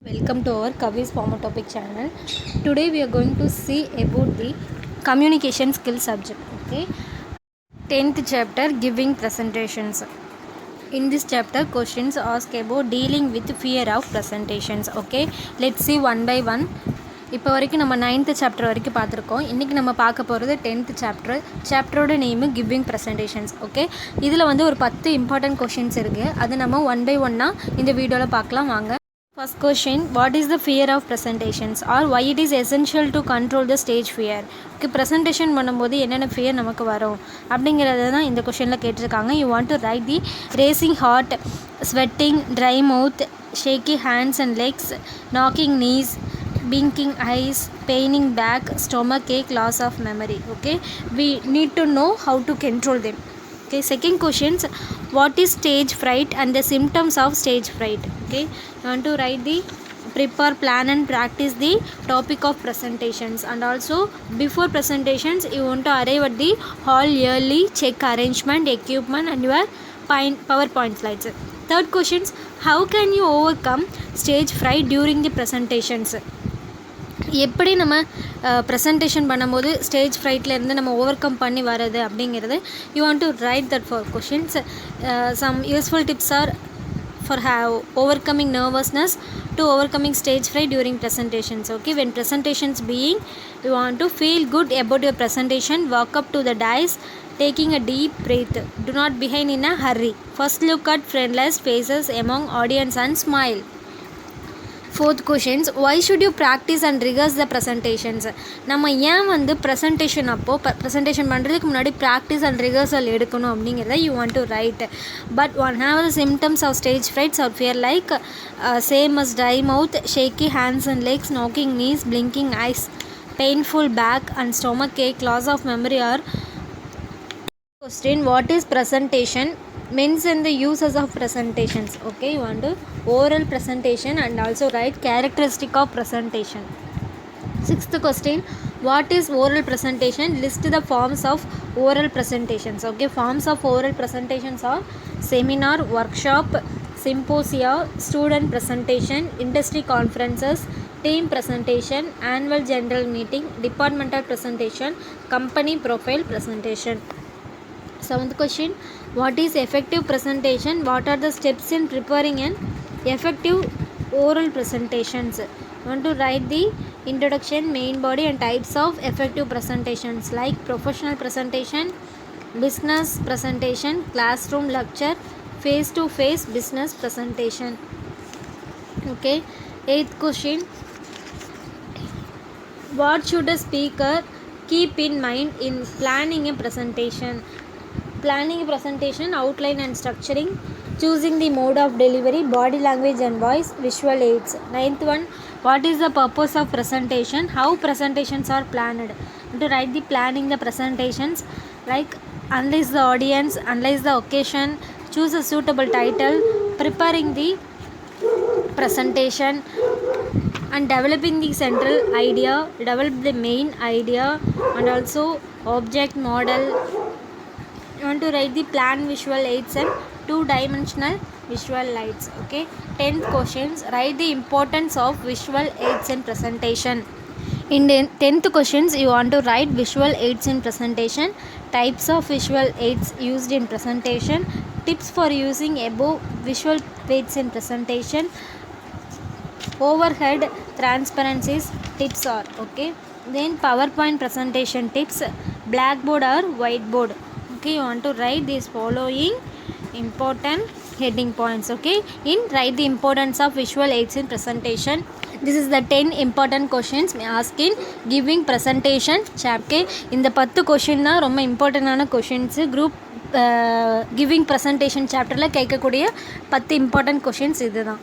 Welcome to our Kavi's Former Topic channel. Today we are going to see about the communication skill subject. Okay, 10th chapter, giving presentations. In this chapter, questions ask about dealing with fear of presentations. Okay, let's see one by one. இப்போ வரைக்கும் நம்ம 9th chapter வரைக்கும் பார்த்துருக்கோம். இன்றைக்கி நம்ம பார்க்க போகிறது 10th சாப்டரோட நேமு கிவிங் ப்ரெசன்டேஷன்ஸ். ஓகே, இதில் வந்து ஒரு 10 இம்பார்ட்டன்ட் கொஷின்ஸ் இருக்குது. அது நம்ம ஒன் பை ஒன்னாக இந்த வீடியோவில் பார்க்கலாம் வாங்க. First question, what is the fear of presentations or why it is essential to control the stage fear? Okay, presentation பண்ணும்போது என்னென்ன ஃபியர் நமக்கு வரும் அப்படிங்கிறத தான் இந்த கொஷனில் கேட்டிருக்காங்க. You want to write the racing heart, sweating, dry mouth, shaky hands and legs, knocking knees, blinking eyes, paining back, stomach ache, loss of memory. Okay, we need to know how to control them. Okay, second questions, what is stage fright and the symptoms of stage fright? Okay, you want to write the prepare, plan and practice the topic of presentations, and also before presentations you want to arrive at the hall early, check arrangement, equipment and your PowerPoint slides. Third questions, how can you overcome stage fright during the presentations? எப்படி நம்ம presentation பண்ணும்போது stage ஃப்ரைட்லேருந்து நம்ம over come பண்ணி வர்றது அப்படிங்கிறது. You want to write that for questions. Some useful tips are for overcoming nervousness to overcoming stage fright during presentations. Okay, when presentations being, you want to feel good about your presentation, walk up to the dais taking a deep breath, do not behave in a hurry, first look at friendless faces among audience and smile. Fourth questions, why should you practice and rehearse the presentations? நம்ம ஏன் வந்து presentation அப்போது presentation பண்ணுறதுக்கு முன்னாடி practice and rehearsal எடுக்கணும் அப்படிங்கிறத you want to write. But one have the symptoms of stage frights or fear like same as dry mouth, shaky hands and legs, knocking knees, blinking eyes, painful back and stomach ache, loss of memory are. Question, what is presentation? Means and the uses of presentations. Okay, you want to oral presentation and also write characteristic of presentation. Sixth question, what is oral presentation? List the forms of oral presentations. Okay, forms of oral presentations are seminar, workshop, symposia, student presentation, industry conferences, team presentation, annual general meeting, departmental presentation, company profile presentation. Seventh question, what is effective presentation? What are the steps in preparing an effective oral presentations? You want to write the introduction, main body and types of effective presentations like professional presentation, business presentation, classroom lecture, face to face business presentation. Okay, eighth question, what should a speaker keep in mind in planning a presentation? Planning a presentation, outline and structuring, choosing the mode of delivery, body language and voice, visual aids. Ninth one, what is the purpose of presentation? How presentations are planned? To write the planning the presentations like analyze the audience, analyze the occasion, choose a suitable title, preparing the presentation and developing the central idea, develop the main idea and also object model. You want to write the plan, visual aids and two-dimensional visual lights. Okay, 10th questions, write the importance of visual aids in presentation. In 10th questions, you want to write visual aids in presentation, types of visual aids used in presentation, tips for using above visual aids in presentation, overhead transparencies tips are. Okay, then PowerPoint presentation tips, blackboard or whiteboard. Okay, you want to write these following important heading points. Okay, in write the importance of visual aids in presentation. This is the 10 important questions asked in giving presentation chapter. இந்த 10 கொஷின்னா ரொம்ப இம்பார்ட்டண்டான questions group giving presentation சாப்டரில் கேட்கக்கூடிய 10 important questions இது தான்.